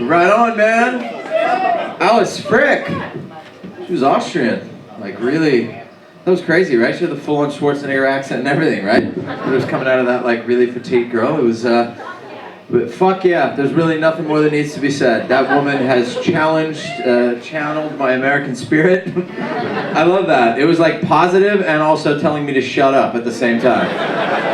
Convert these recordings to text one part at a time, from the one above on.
Right on, man. Alice Frick. She was Austrian. Like, really. That was crazy, right? She had the full-on Schwarzenegger accent and everything, right? It was coming out of that, like, really petite girl. It was, but fuck yeah, there's really nothing more that needs to be said. That woman has channeled my American spirit. I love that. It was, like, positive and also telling me to shut up at the same time.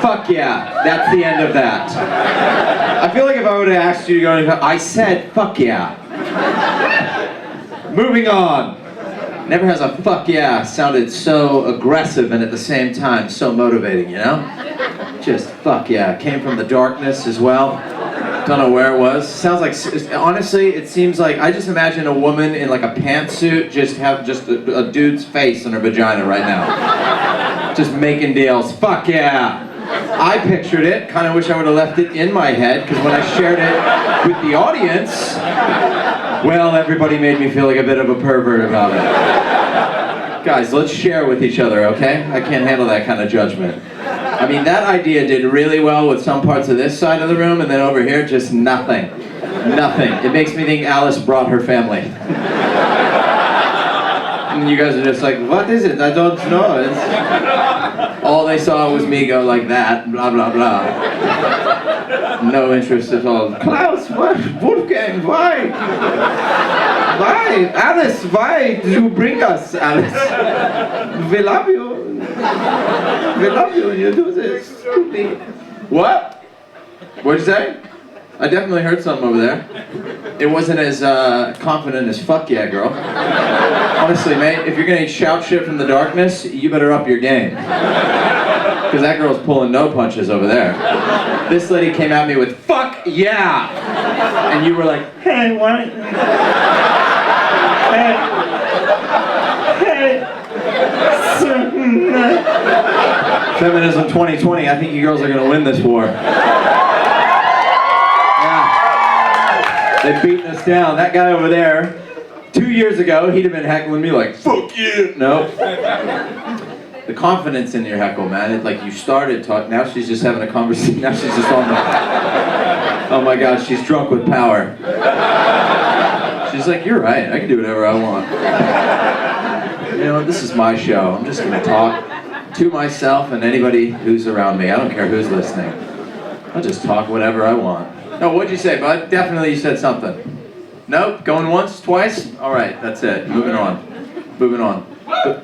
Fuck yeah, that's the end of that. I feel like if I would have asked you to go, I said, fuck yeah. Moving on. Never has a fuck yeah sounded so aggressive and at the same time so motivating, you know? Just fuck yeah. Came from the darkness as well. Don't know where it was. Sounds like, honestly, it seems like, I just imagine a woman in like a pantsuit just have just a dude's face in her vagina right now. Just making deals. Fuck yeah. I pictured it, kind of wish I would have left it in my head, because when I shared it with the audience, well, everybody made me feel like a bit of a pervert about it. Guys, let's share with each other, okay? I can't handle that kind of judgment. I mean, that idea did really well with some parts of this side of the room, and then over here, just nothing. Nothing. It makes me think Alice brought her family. And you guys are just like, what is it? I don't know. All they saw was me go like that, blah, blah, blah. No interest at all. Klaus, what? Wolfgang, why? Why? Alice, why did you bring us, Alice? We love you. We love you and you do this. Stupid. What? What'd you say? I definitely heard something over there. It wasn't as confident as fuck yeah, girl. Honestly, mate, if you're gonna shout shit from the darkness, you better up your game. Because that girl's pulling no punches over there. This lady came at me with, fuck yeah! And you were like, hey, what? Hey. Feminism 2020, I think you girls are gonna win this war. They've beaten us down. That guy over there, 2 years ago, he'd have been heckling me like, fuck you! No. The confidence in your heckle, man. It's like you started talking, now she's just having a conversation, now she's just on the... Oh my God, she's drunk with power. She's like, you're right, I can do whatever I want. You know, this is my show. I'm just gonna talk to myself and anybody who's around me. I don't care who's listening. I'll just talk whatever I want. No, what'd you say, bud? Definitely you said something. Nope, going once, twice? All right, that's it. Moving on. Moving on.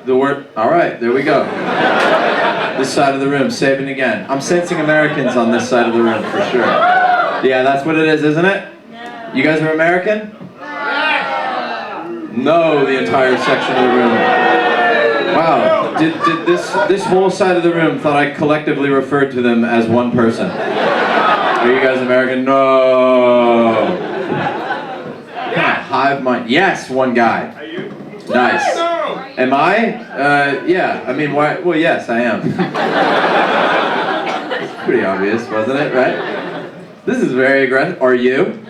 The word, all right, there we go. This side of the room, saving again. I'm sensing Americans on this side of the room for sure. Yeah, that's what it is, isn't it? You guys are American? No, the entire section of the room. Wow, did this whole side of the room thought I collectively referred to them as one person? Are you guys American? No. Hive mind. Yes, one guy. Are you? Nice. Am I? Yeah. I mean, why? Well, yes, I am. It's pretty obvious, wasn't it? Right? This is very aggressive. Are you?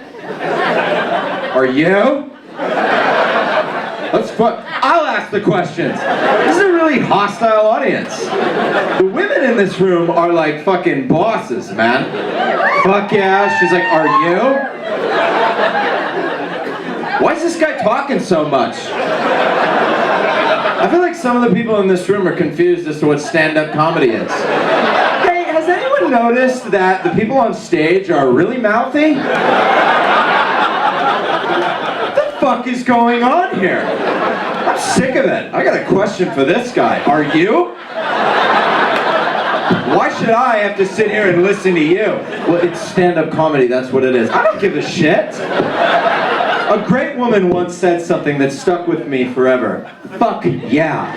Are you? Let's put. I'll ask the questions. This is a really hostile audience. The women in this room are like fucking bosses, man. Fuck yeah. She's like, are you? Why is this guy talking so much? I feel like some of the people in this room are confused as to what stand-up comedy is. Hey, has anyone noticed that the people on stage are really mouthy? What the fuck is going on here? I'm sick of it. I got a question for this guy. Are you? Why should I have to sit here and listen to you? Well, it's stand-up comedy, that's what it is. I don't give a shit. A great woman once said something that stuck with me forever. Fuck yeah.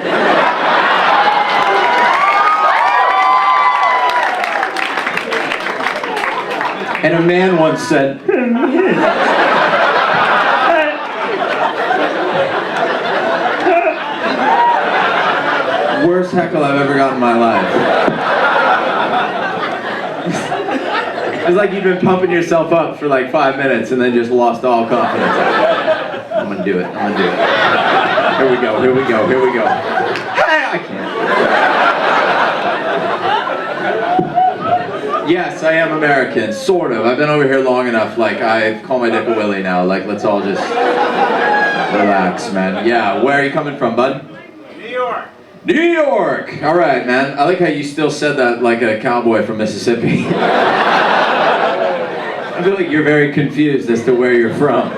And a man once said, worst heckle I've ever gotten in my life. It's like you've been pumping yourself up for like 5 minutes and then just lost all confidence. I'm gonna do it, I'm gonna do it. Here we go, here we go, here we go. Hey, I can't. Yes, I am American, sort of. I've been over here long enough, like, I call my dick a willy now. Like, let's all just relax, man. Yeah, where are you coming from, bud? New York. New York! All right, man. I like how you still said that like a cowboy from Mississippi. I feel like you're very confused as to where you're from.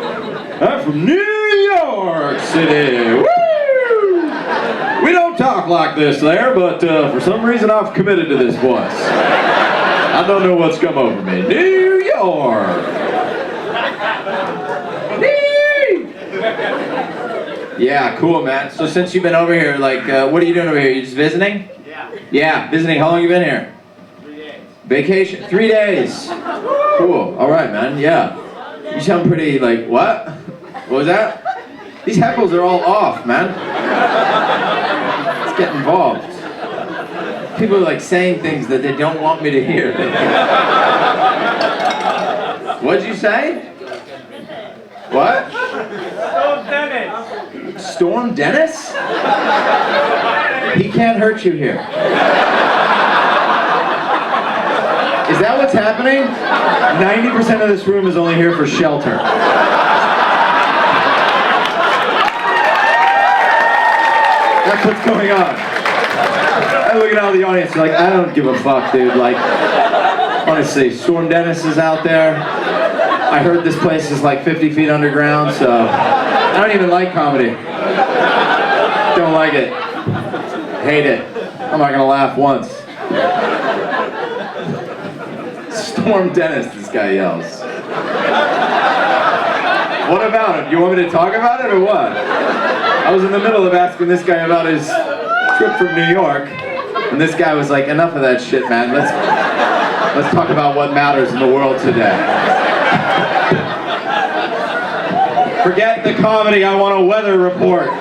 I'm from New York City. Woo! We don't talk like this there, but for some reason I've committed to this place. I don't know what's come over me. New York! Yeah, cool, man. So since you've been over here, like, what are you doing over here? You just visiting? Yeah. Yeah, visiting. How long you been here? 3 days. Vacation. 3 days. Cool. All right, man. Yeah. You sound pretty, like, what? What was that? These heckles are all off, man. Let's get involved. People are, like, saying things that they don't want me to hear. What'd you say? What? Storm Dennis. Storm Dennis? He can't hurt you here. Is that what's happening? 90% of this room is only here for shelter. That's what's going on. I look at all the audience, like, I don't give a fuck, dude. Like, honestly, Storm Dennis is out there. I heard this place is like 50 feet underground, so I don't even like comedy. Don't like it. Hate it. I'm not gonna laugh once. Storm Dennis, this guy yells. What about him? You want me to talk about it or what? I was in the middle of asking this guy about his trip from New York, and this guy was like, enough of that shit, man. Let's talk about what matters in the world today. Forget the comedy, I want a weather report.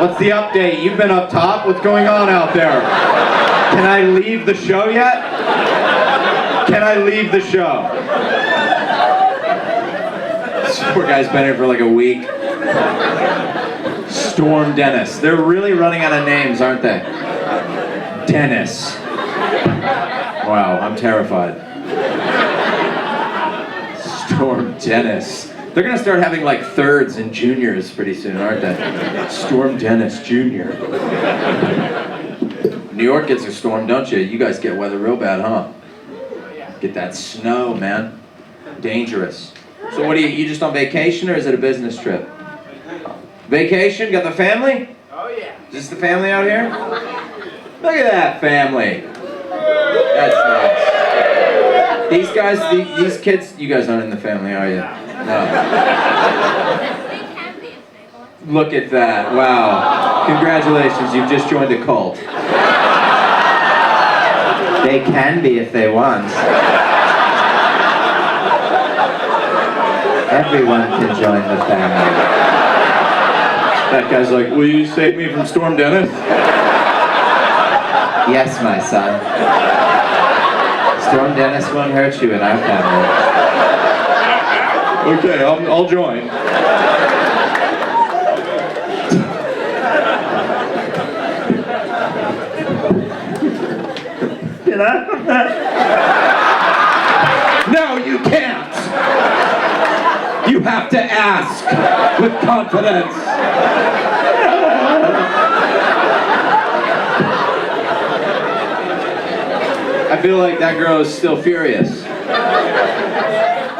What's the update? You've been up top? What's going on out there? Can I leave the show yet? Can I leave the show? This poor guy's been here for like a week. Storm Dennis. They're really running out of names, aren't they? Dennis. Wow, I'm terrified. Storm Dennis. They're gonna start having like thirds and juniors pretty soon, aren't they? Storm Dennis Jr. New York gets a storm, don't you? You guys get weather real bad, huh? Get that snow, man. Dangerous. So what are you just on vacation or is it a business trip? Vacation? Got the family? Oh yeah. Is this the family out here? Look at that family. That's nice. These guys, these kids, you guys aren't in the family, are you? No. Look at that. Wow. Congratulations, you've just joined a cult. They can be if they want. Everyone can join the family. That guy's like, will you save me from Storm Dennis? Yes, my son. Storm Dennis won't hurt you in our family. Okay, I'll join. Did I? No, you can't. You have to ask with confidence. I feel like that girl is still furious.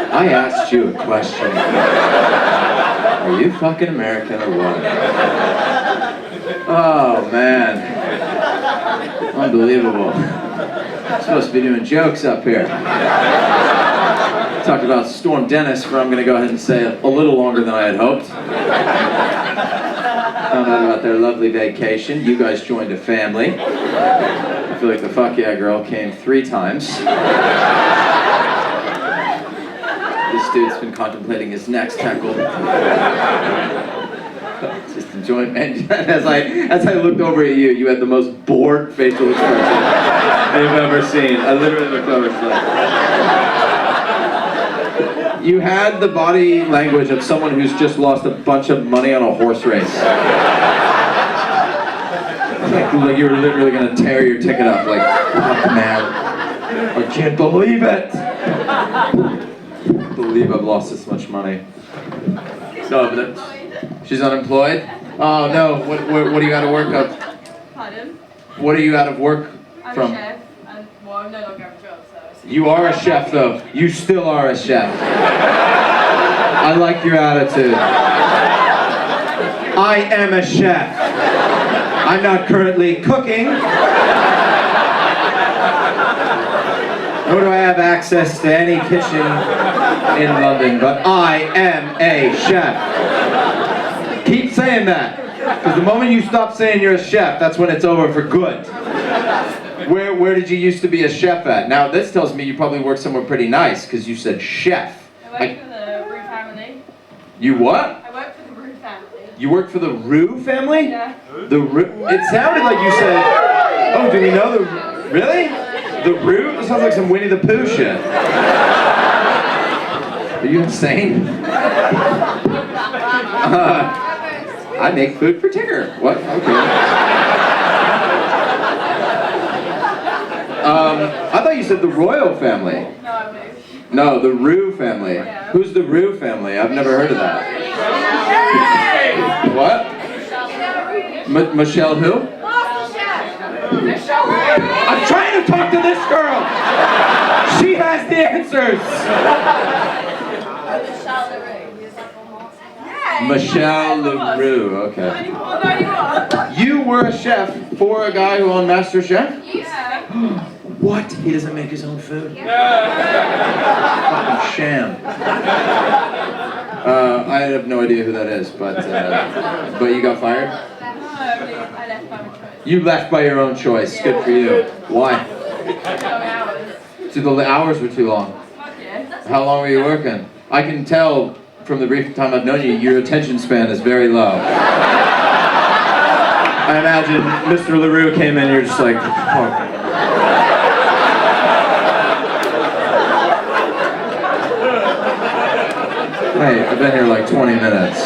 I asked you a question. Are you fucking American or what? Oh, man. Unbelievable. I'm supposed to be doing jokes up here. Talked about Storm Dennis for, I'm going to go ahead and say, a little longer than I had hoped. Found out about their lovely vacation. You guys joined a family. I feel like the fuck yeah girl came 3 times. This dude's been contemplating his next heckle. Just enjoying, man. As I looked over at you, you had the most bored facial expression I've ever seen. I literally looked over and like, you had the body language of someone who's just lost a bunch of money on a horse race. Like you were literally gonna tear your ticket up, like, fuck man. I can't believe it. I can't believe I've lost this much money. No, but she's unemployed? Oh no, what are you out of work of? Pardon? What are you out of work from? I'm a chef, and well, I'm no longer a job, so. You are a chef though. You still are a chef. I like your attitude. I am a chef. I'm not currently cooking. Nor do I have access to any kitchen in London, but I am a chef. Keep saying that. Because the moment you stop saying you're a chef, that's when it's over for good. Where did you used to be a chef at? Now this tells me you probably worked somewhere pretty nice, because you said chef. I work for the Rue family. You what? I work for the Rue family. You work for the Rue family? Yeah. The Rue? It sounded like you said, oh, do we know the, really? The Rue? That sounds like some Winnie the Pooh shit. Are you insane? I make food for Tigger. What? Okay. I thought you said the royal family. No, I moved. No, the Rue family. Yeah. Who's the Rue family? I've never heard of that. What? Michelle who? I'm trying to talk to this girl! She has the answers! Michelle LaRue, okay. You were a chef for a guy who owned Master Chef? Yeah. What? He doesn't make his own food? Fucking sham. I have no idea who that is, but you got fired? I left by my choice. You left by your own choice. Good for you. Why? Long hours. So the hours were too long. Fuck yeah. How long were you working? I can tell from the brief time I've known you, your attention span is very low. I imagine Mr. LaRue came in, you're just like, oh. Hey, I've been here like 20 minutes.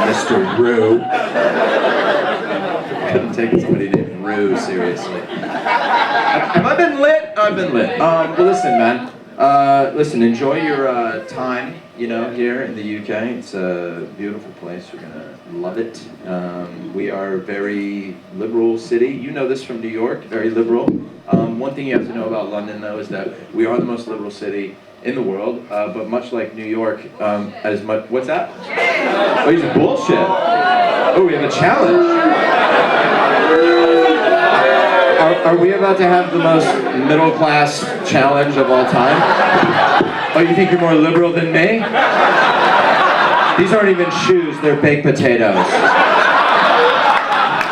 Mr. Rue. Couldn't take somebody named Rue seriously. Have I been lit? I've been lit. Well, listen, man. Listen, enjoy your time, here in the UK. It's a beautiful place. You're gonna love it. We are a very liberal city. You know this from New York, very liberal. One thing you have to know about London, though, is that we are the most liberal city in the world, but much like New York, what's that? Oh, he's a bullshit. Oh, we have a challenge. Are we about to have the most middle-class challenge of all time? Oh, you think you're more liberal than me? These aren't even shoes, they're baked potatoes.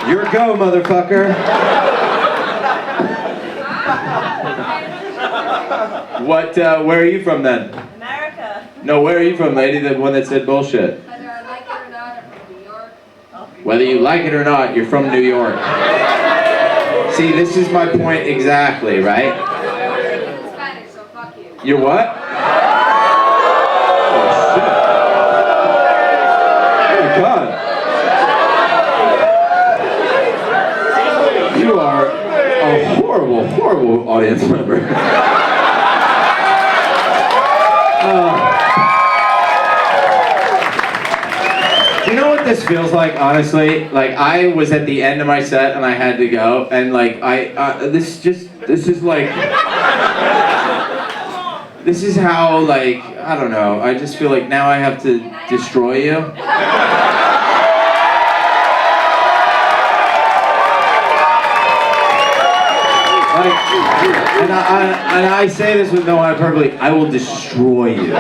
Your go, motherfucker. Where are you from then? America. No, where are you from, lady? The one that said bullshit. Whether I like it or not, I'm from New York. Whether you like it or not, you're from New York. See, this is my point exactly, right? I'm Spanish, so fuck you. You're what? Oh, shit. Oh, God. You are a horrible, horrible audience member. You know what this feels like, honestly? Like, I was at the end of my set and I had to go, and like, this is how, like, I don't know, I just feel like now I have to destroy you. Like, and I say this with no hyperbole, I will destroy you.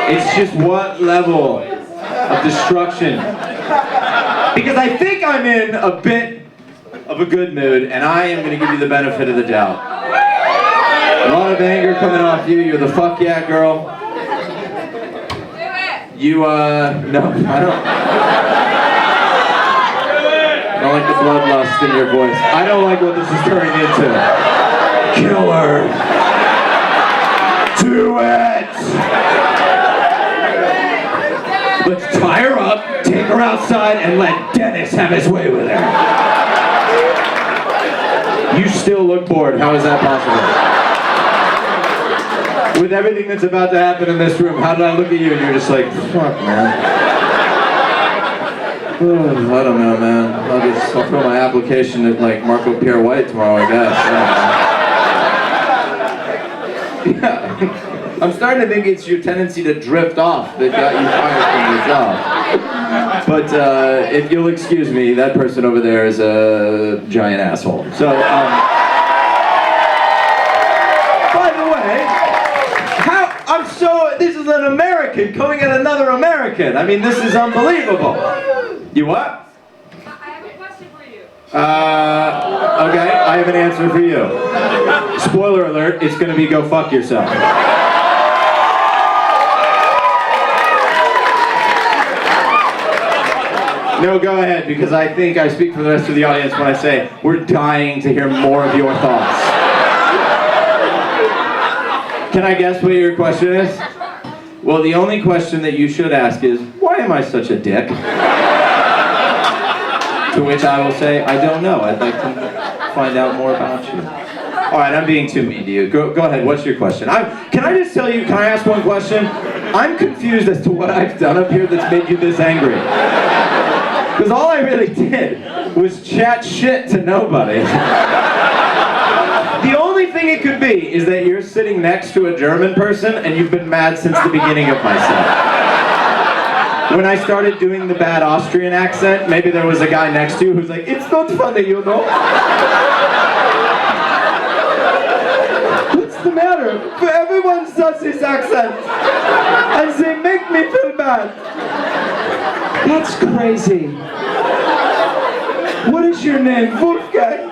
It's just what level of destruction. Because I think I'm in a bit of a good mood, and I am going to give you the benefit of the doubt. A lot of anger coming off you. You're the fuck yeah girl. You, no, I don't like the bloodlust in your voice. I don't like what this is turning into. Kill her. Do it. Let's tie her up, take her outside and let Dennis have his way with her. You still look bored. How is that possible? With everything that's about to happen in this room, how did I look at you and you're just like, fuck, man. I don't know, man. I'll throw my application at like Marco Pierre White tomorrow, I guess. Yeah. I'm starting to think it's your tendency to drift off that got you fired from your job. But if you'll excuse me, that person over there is a giant asshole. So, by the way, this is an American coming at another American. I mean, this is unbelievable. You what? I have a question for you. Okay, I have an answer for you. Spoiler alert, it's gonna be go fuck yourself. No, go ahead, because I think I speak for the rest of the audience when I say we're dying to hear more of your thoughts. Can I guess what your question is? Well, the only question that you should ask is, why am I such a dick? To which I will say, I don't know. I'd like to find out more about you. All right, I'm being too mean to you. Go ahead, what's your question? Can I just tell you, can I ask one question? I'm confused as to what I've done up here that's made you this angry. Because all I really did was chat shit to nobody. The only thing it could be is that you're sitting next to a German person and you've been mad since the beginning of my set. When I started doing the bad Austrian accent, maybe there was a guy next to you who's like, it's not funny, you know? What's the matter? Everyone does this accent. And they make me feel bad. That's crazy. What is your name? Wolfgang?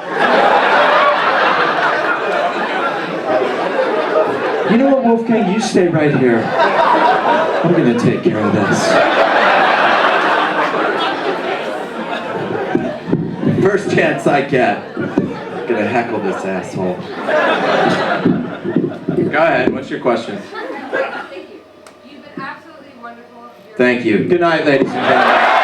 You know what, Wolfgang? You stay right here. I'm gonna take care of this. First chance I get, I'm gonna heckle this asshole. Go ahead, what's your question? Thank you. You've been absolutely wonderful. Thank you. Good night, ladies and gentlemen.